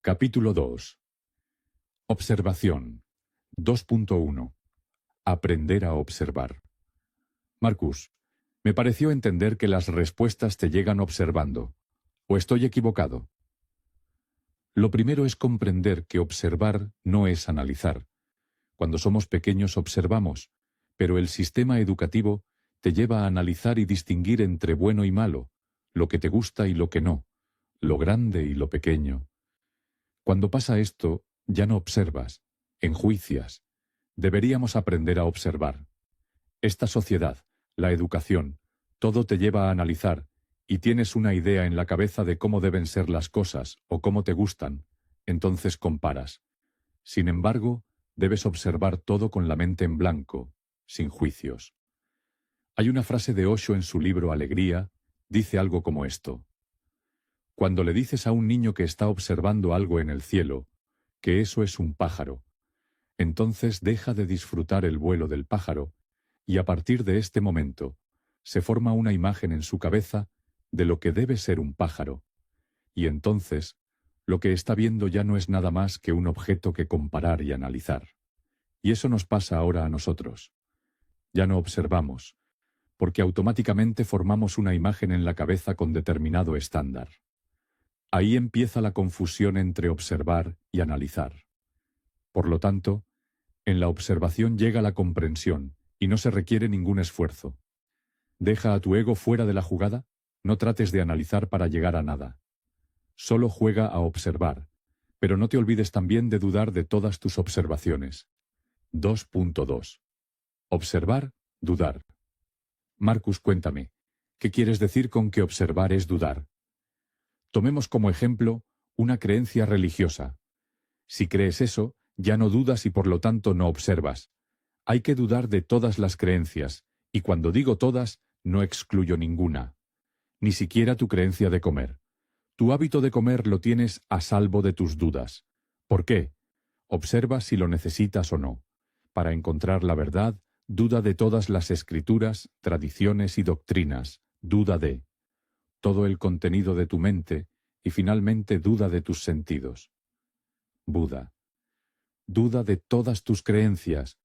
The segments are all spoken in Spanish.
Capítulo 2. Observación. 2.1. Aprender a observar. Marcus, me pareció entender que las respuestas te llegan observando. ¿O estoy equivocado? Lo primero es comprender que observar no es analizar. Cuando somos pequeños observamos, pero el sistema educativo te lleva a analizar y distinguir entre bueno y malo, lo que te gusta y lo que no, lo grande y lo pequeño. Cuando pasa esto, ya no observas, enjuicias. Deberíamos aprender a observar. Esta sociedad, la educación, todo te lleva a analizar, y tienes una idea en la cabeza de cómo deben ser las cosas o cómo te gustan, entonces comparas. Sin embargo, debes observar todo con la mente en blanco, sin juicios. Hay una frase de Osho en su libro Alegría, dice algo como esto. Cuando le dices a un niño que está observando algo en el cielo, que eso es un pájaro, entonces deja de disfrutar el vuelo del pájaro, y a partir de este momento, se forma una imagen en su cabeza de lo que debe ser un pájaro, y entonces, lo que está viendo ya no es nada más que un objeto que comparar y analizar. Y eso nos pasa ahora a nosotros. Ya no observamos, porque automáticamente formamos una imagen en la cabeza con determinado estándar. Ahí empieza la confusión entre observar y analizar. Por lo tanto, en la observación llega la comprensión y no se requiere ningún esfuerzo. Deja a tu ego fuera de la jugada, no trates de analizar para llegar a nada. Solo juega a observar, pero no te olvides también de dudar de todas tus observaciones. 2.2. Observar, dudar. Marcus, cuéntame, ¿qué quieres decir con que observar es dudar? Tomemos como ejemplo una creencia religiosa. Si crees eso, ya no dudas y por lo tanto no observas. Hay que dudar de todas las creencias, y cuando digo todas, no excluyo ninguna. Ni siquiera tu creencia de comer. Tu hábito de comer lo tienes a salvo de tus dudas. ¿Por qué? Observa si lo necesitas o no. Para encontrar la verdad, duda de todas las escrituras, tradiciones y doctrinas. Duda de todo el contenido de tu mente y finalmente duda de tus sentidos. Buda. Duda de todas tus creencias,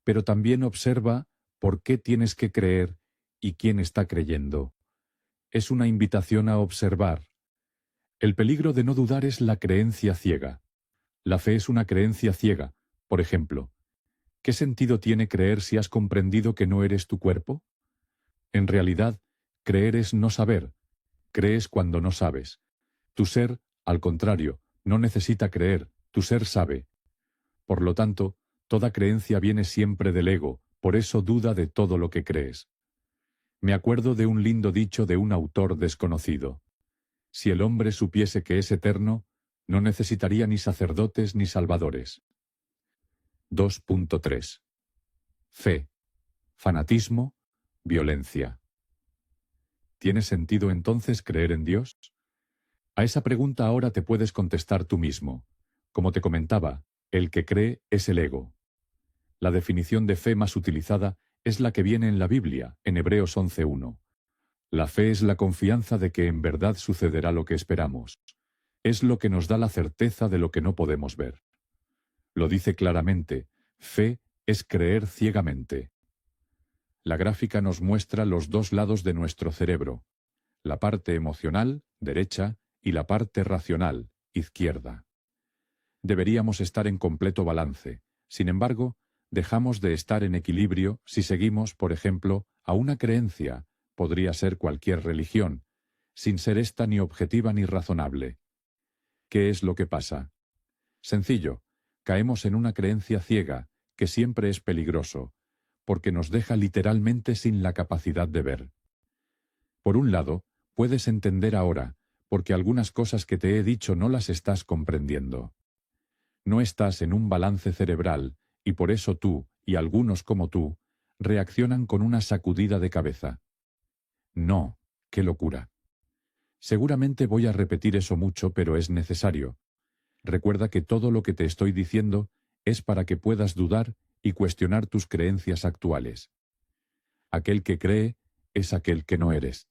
pero también observa por qué tienes que creer y quién está creyendo. Es una invitación a observar. El peligro de no dudar es la creencia ciega. La fe es una creencia ciega. Por ejemplo, ¿qué sentido tiene creer si has comprendido que no eres tu cuerpo? En realidad, creer es no saber. Crees cuando no sabes. Tu ser, al contrario, no necesita creer, tu ser sabe. Por lo tanto, toda creencia viene siempre del ego, por eso duda de todo lo que crees. Me acuerdo de un lindo dicho de un autor desconocido. Si el hombre supiese que es eterno, no necesitaría ni sacerdotes ni salvadores. 2.3. Fe, fanatismo, violencia. ¿Tiene sentido entonces creer en Dios? A esa pregunta ahora te puedes contestar tú mismo. Como te comentaba, el que cree es el ego. La definición de fe más utilizada es la que viene en la Biblia, en Hebreos 11.1. La fe es la confianza de que en verdad sucederá lo que esperamos. Es lo que nos da la certeza de lo que no podemos ver. Lo dice claramente, fe es creer ciegamente. La gráfica nos muestra los dos lados de nuestro cerebro, la parte emocional, derecha, y la parte racional, izquierda. Deberíamos estar en completo balance. Sin embargo, dejamos de estar en equilibrio si seguimos, por ejemplo, a una creencia, podría ser cualquier religión, sin ser esta ni objetiva ni razonable. ¿Qué es lo que pasa? Sencillo, caemos en una creencia ciega, que siempre es peligroso, porque nos deja literalmente sin la capacidad de ver. Por un lado, puedes entender ahora, porque algunas cosas que te he dicho no las estás comprendiendo. No estás en un balance cerebral, y por eso tú, y algunos como tú, reaccionan con una sacudida de cabeza. No, qué locura. Seguramente voy a repetir eso mucho, pero es necesario. Recuerda que todo lo que te estoy diciendo es para que puedas dudar y cuestionar tus creencias actuales. Aquel que cree es aquel que no eres.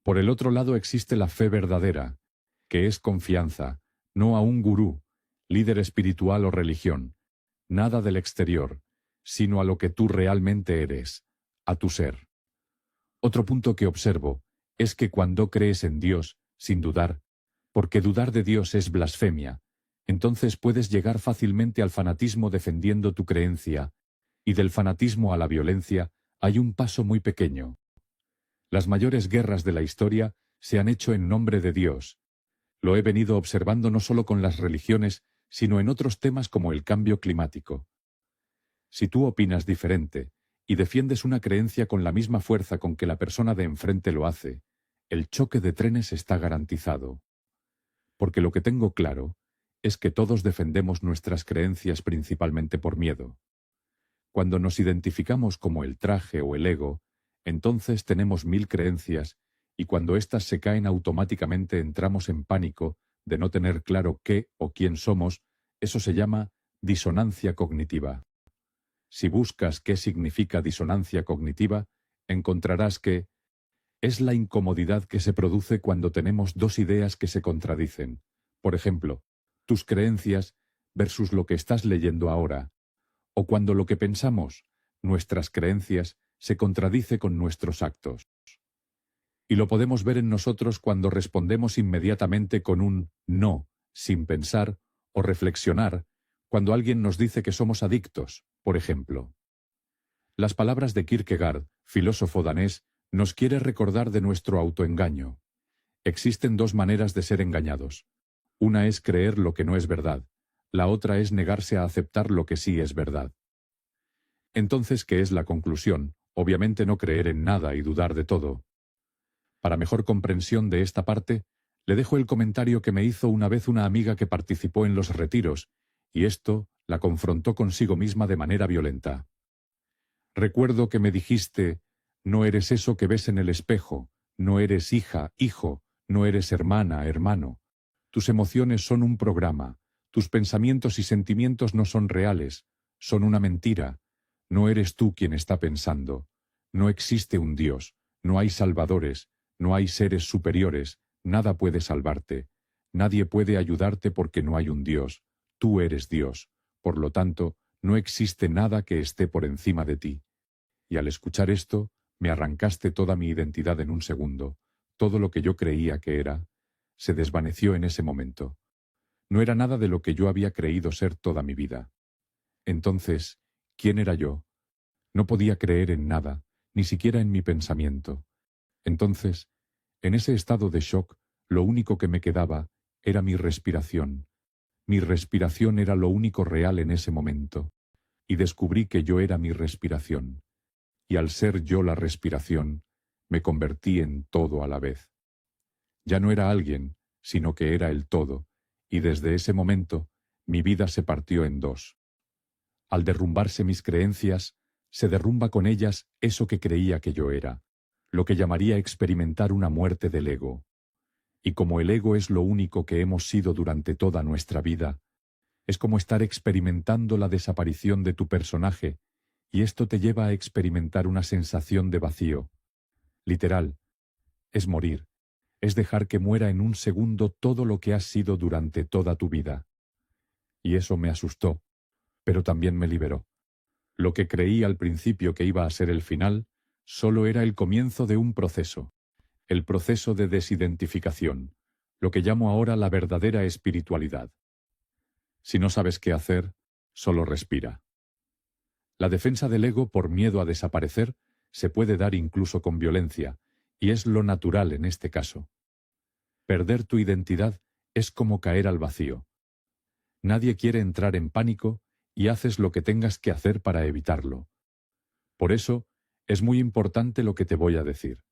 Por el otro lado existe la fe verdadera, que es confianza, no a un gurú, líder espiritual o religión, nada del exterior, sino a lo que tú realmente eres, a tu ser. Otro punto que observo es que cuando crees en Dios, sin dudar, porque dudar de Dios es blasfemia, entonces puedes llegar fácilmente al fanatismo defendiendo tu creencia, y del fanatismo a la violencia hay un paso muy pequeño. Las mayores guerras de la historia se han hecho en nombre de Dios. Lo he venido observando no solo con las religiones, sino en otros temas como el cambio climático. Si tú opinas diferente y defiendes una creencia con la misma fuerza con que la persona de enfrente lo hace, el choque de trenes está garantizado. Porque lo que tengo claro es que todos defendemos nuestras creencias principalmente por miedo. Cuando nos identificamos como el traje o el ego, entonces tenemos 1000 creencias y cuando éstas se caen automáticamente entramos en pánico de no tener claro qué o quién somos. Eso se llama disonancia cognitiva. Si buscas qué significa disonancia cognitiva, encontrarás que es la incomodidad que se produce cuando tenemos dos ideas que se contradicen. Por ejemplo, tus creencias versus lo que estás leyendo ahora. O cuando lo que pensamos, nuestras creencias, se contradice con nuestros actos. Y lo podemos ver en nosotros cuando respondemos inmediatamente con un no, sin pensar o reflexionar, cuando alguien nos dice que somos adictos, por ejemplo. Las palabras de Kierkegaard, filósofo danés, nos quiere recordar de nuestro autoengaño. Existen dos maneras de ser engañados. Una es creer lo que no es verdad, la otra es negarse a aceptar lo que sí es verdad. Entonces, ¿qué es la conclusión? Obviamente no creer en nada y dudar de todo. Para mejor comprensión de esta parte, le dejo el comentario que me hizo una vez una amiga que participó en los retiros, y esto la confrontó consigo misma de manera violenta. Recuerdo que me dijiste, no eres eso que ves en el espejo, no eres hija, hijo, no eres hermana, hermano. Tus emociones son un programa, tus pensamientos y sentimientos no son reales, son una mentira. No eres tú quien está pensando. No existe un Dios, no hay salvadores, no hay seres superiores, nada puede salvarte. Nadie puede ayudarte porque no hay un Dios. Tú eres Dios. Por lo tanto, no existe nada que esté por encima de ti. Y al escuchar esto, me arrancaste toda mi identidad en un segundo. Todo lo que yo creía que era, se desvaneció en ese momento. No era nada de lo que yo había creído ser toda mi vida. Entonces, ¿quién era yo? No podía creer en nada, ni siquiera en mi pensamiento. Entonces, en ese estado de shock, lo único que me quedaba era mi respiración. Mi respiración era lo único real en ese momento. Y descubrí que yo era mi respiración. Y al ser yo la respiración, me convertí en todo a la vez. Ya no era alguien, sino que era el todo, y desde ese momento mi vida se partió en dos. Al derrumbarse mis creencias, se derrumba con ellas eso que creía que yo era, lo que llamaría experimentar una muerte del ego. Y como el ego es lo único que hemos sido durante toda nuestra vida, es como estar experimentando la desaparición de tu personaje, y esto te lleva a experimentar una sensación de vacío. Literal, es morir, es dejar que muera en un segundo todo lo que has sido durante toda tu vida. Y eso me asustó, pero también me liberó. Lo que creí al principio que iba a ser el final, solo era el comienzo de un proceso, el proceso de desidentificación, lo que llamo ahora la verdadera espiritualidad. Si no sabes qué hacer, solo respira. La defensa del ego por miedo a desaparecer se puede dar incluso con violencia, y es lo natural en este caso. Perder tu identidad es como caer al vacío. Nadie quiere entrar en pánico y haces lo que tengas que hacer para evitarlo. Por eso, es muy importante lo que te voy a decir.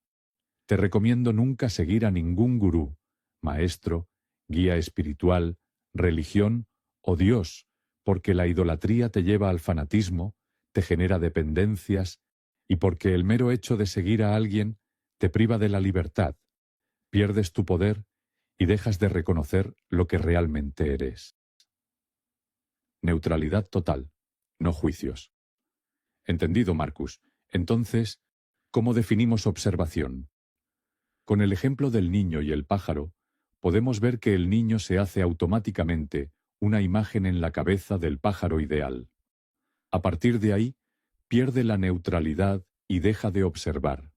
Te recomiendo nunca seguir a ningún gurú, maestro, guía espiritual, religión o Dios, porque la idolatría te lleva al fanatismo, te genera dependencias, y porque el mero hecho de seguir a alguien te priva de la libertad, pierdes tu poder y dejas de reconocer lo que realmente eres. Neutralidad total, no juicios. Entendido, Marcus. Entonces, ¿cómo definimos observación? Con el ejemplo del niño y el pájaro, podemos ver que el niño se hace automáticamente una imagen en la cabeza del pájaro ideal. A partir de ahí, pierde la neutralidad y deja de observar.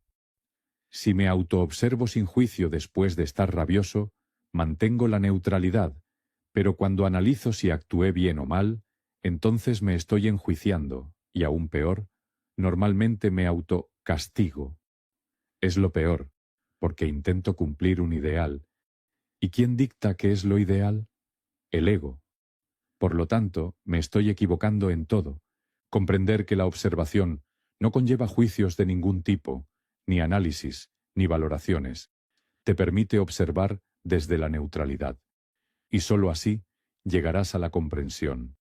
Si me autoobservo sin juicio después de estar rabioso, mantengo la neutralidad, pero cuando analizo si actué bien o mal, entonces me estoy enjuiciando, y aún peor, normalmente me autocastigo. Es lo peor, porque intento cumplir un ideal. ¿Y quién dicta qué es lo ideal? El ego. Por lo tanto, me estoy equivocando en todo. Comprender que la observación no conlleva juicios de ningún tipo, ni análisis, ni valoraciones. Te permite observar desde la neutralidad. Y sólo así llegarás a la comprensión.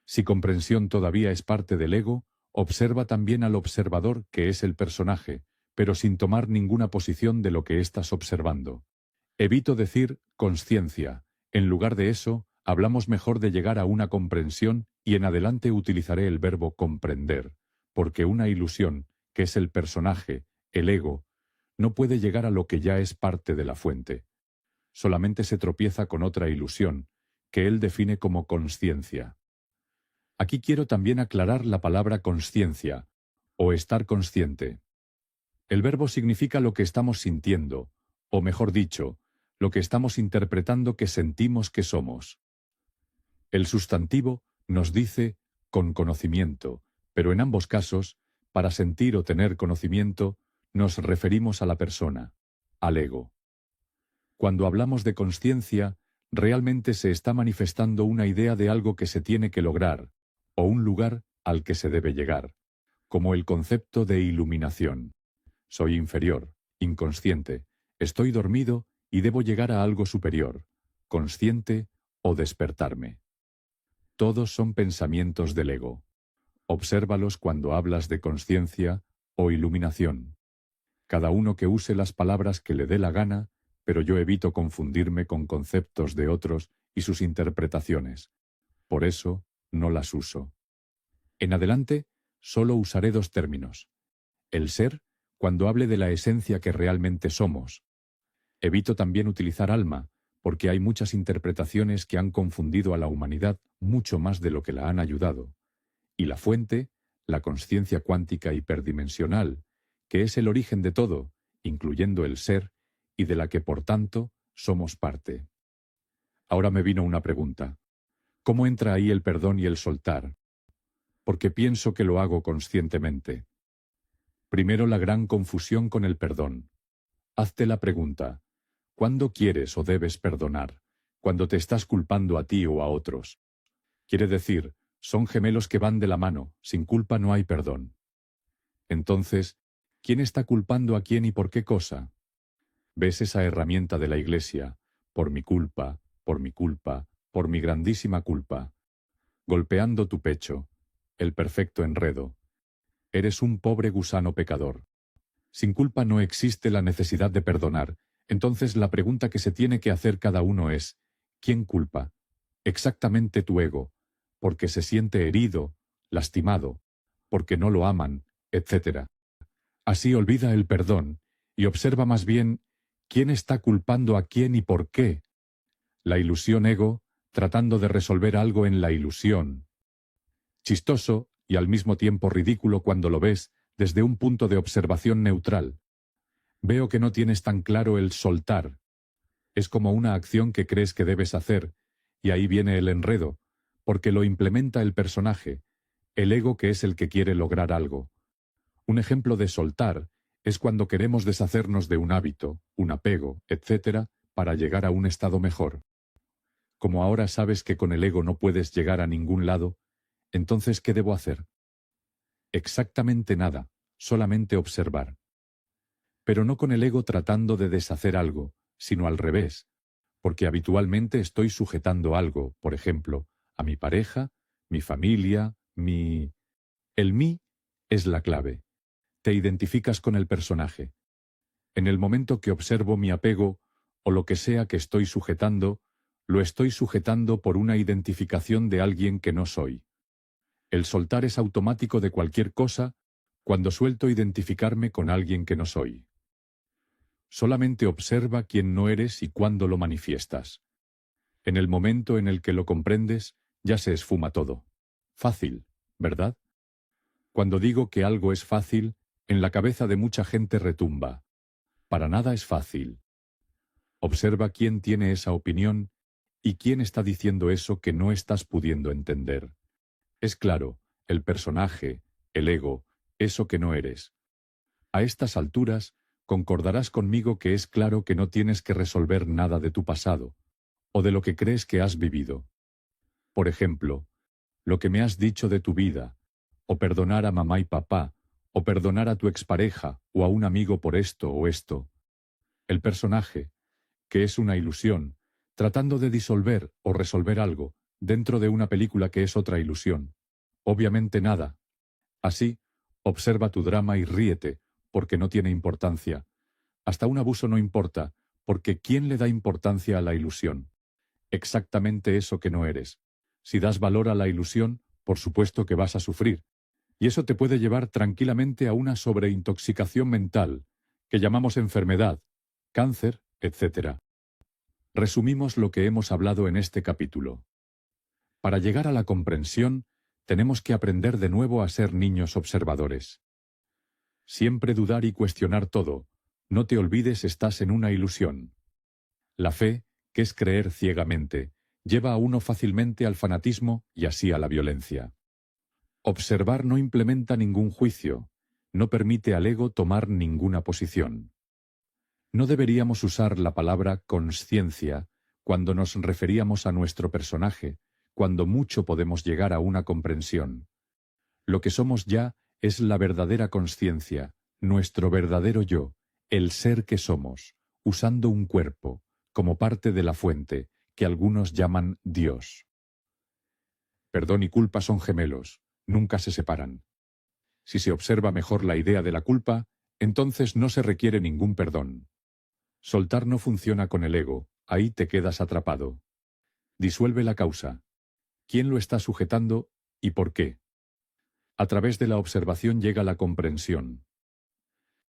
Si comprensión todavía es parte del ego, observa también al observador, que es el personaje, pero sin tomar ninguna posición de lo que estás observando. Evito decir consciencia. En lugar de eso, hablamos mejor de llegar a una comprensión y en adelante utilizaré el verbo comprender, porque una ilusión, que es el personaje, el ego, no puede llegar a lo que ya es parte de la fuente. Solamente se tropieza con otra ilusión, que él define como consciencia. Aquí quiero también aclarar la palabra consciencia, o estar consciente. El verbo significa lo que estamos sintiendo, o mejor dicho, lo que estamos interpretando que sentimos que somos. El sustantivo nos dice con conocimiento, pero en ambos casos, para sentir o tener conocimiento, nos referimos a la persona, al ego. Cuando hablamos de consciencia, realmente se está manifestando una idea de algo que se tiene que lograr, o un lugar al que se debe llegar, como el concepto de iluminación. Soy inferior, inconsciente, estoy dormido y debo llegar a algo superior, consciente o despertarme. Todos son pensamientos del ego. Obsérvalos cuando hablas de consciencia o iluminación. Cada uno que use las palabras que le dé la gana, pero yo evito confundirme con conceptos de otros y sus interpretaciones. Por eso, no las uso. En adelante, solo usaré dos términos. El ser, cuando hable de la esencia que realmente somos. Evito también utilizar alma, porque hay muchas interpretaciones que han confundido a la humanidad mucho más de lo que la han ayudado. Y la fuente, la consciencia cuántica hiperdimensional, que es el origen de todo, incluyendo el ser, y de la que, por tanto, somos parte. Ahora me vino una pregunta. ¿Cómo entra ahí el perdón y el soltar? Porque pienso que lo hago conscientemente. Primero, la gran confusión con el perdón. Hazte la pregunta, ¿cuándo quieres o debes perdonar? Cuando te estás culpando a ti o a otros. Quiere decir, son gemelos que van de la mano, sin culpa no hay perdón. Entonces, ¿quién está culpando a quién y por qué cosa? ¿Ves esa herramienta de la Iglesia? Por mi culpa, por mi culpa, por mi grandísima culpa. Golpeando tu pecho, el perfecto enredo. Eres un pobre gusano pecador. Sin culpa no existe la necesidad de perdonar. Entonces la pregunta que se tiene que hacer cada uno es, ¿quién culpa? Exactamente tu ego, porque se siente herido, lastimado, porque no lo aman, etc. Así olvida el perdón y observa más bien quién está culpando a quién y por qué. La ilusión ego, tratando de resolver algo en la ilusión. Chistoso y al mismo tiempo ridículo cuando lo ves desde un punto de observación neutral. Veo que no tienes tan claro el soltar. Es como una acción que crees que debes hacer, y ahí viene el enredo, porque lo implementa el personaje, el ego que es el que quiere lograr algo. Un ejemplo de soltar es cuando queremos deshacernos de un hábito, un apego, etc., para llegar a un estado mejor. Como ahora sabes que con el ego no puedes llegar a ningún lado, entonces ¿qué debo hacer? Exactamente nada, solamente observar. Pero no con el ego tratando de deshacer algo, sino al revés, porque habitualmente estoy sujetando algo, por ejemplo, a mi pareja, mi familia, El mí es la clave. Te identificas con el personaje. En el momento que observo mi apego, o lo que sea que estoy sujetando, lo estoy sujetando por una identificación de alguien que no soy. El soltar es automático de cualquier cosa cuando suelto identificarme con alguien que no soy. Solamente observa quién no eres y cuándo lo manifiestas. En el momento en el que lo comprendes, ya se esfuma todo. Fácil, ¿verdad? Cuando digo que algo es fácil, en la cabeza de mucha gente retumba. Para nada es fácil. Observa quién tiene esa opinión y quién está diciendo eso que no estás pudiendo entender. Es claro, el personaje, el ego, eso que no eres. A estas alturas, concordarás conmigo que es claro que no tienes que resolver nada de tu pasado, o de lo que crees que has vivido. Por ejemplo, lo que me has dicho de tu vida, o perdonar a mamá y papá, o perdonar a tu expareja o a un amigo por esto o esto. El personaje, que es una ilusión, tratando de disolver o resolver algo dentro de una película que es otra ilusión. Obviamente nada. Así, observa tu drama y ríete, porque no tiene importancia. Hasta un abuso no importa, porque ¿quién le da importancia a la ilusión? Exactamente eso que no eres. Si das valor a la ilusión, por supuesto que vas a sufrir. Y eso te puede llevar tranquilamente a una sobreintoxicación mental, que llamamos enfermedad, cáncer, etc. Resumimos lo que hemos hablado en este capítulo. Para llegar a la comprensión, tenemos que aprender de nuevo a ser niños observadores. Siempre dudar y cuestionar todo. No te olvides, estás en una ilusión. La fe, que es creer ciegamente, lleva a uno fácilmente al fanatismo y así a la violencia. Observar no implementa ningún juicio, no permite al ego tomar ninguna posición. No deberíamos usar la palabra consciencia cuando nos referíamos a nuestro personaje, cuando mucho podemos llegar a una comprensión. Lo que somos ya es la verdadera consciencia, nuestro verdadero yo, el ser que somos, usando un cuerpo, como parte de la fuente, que algunos llaman Dios. Perdón y culpa son gemelos, nunca se separan. Si se observa mejor la idea de la culpa, entonces no se requiere ningún perdón. Soltar no funciona con el ego, ahí te quedas atrapado. Disuelve la causa. ¿Quién lo está sujetando y por qué? A través de la observación llega la comprensión.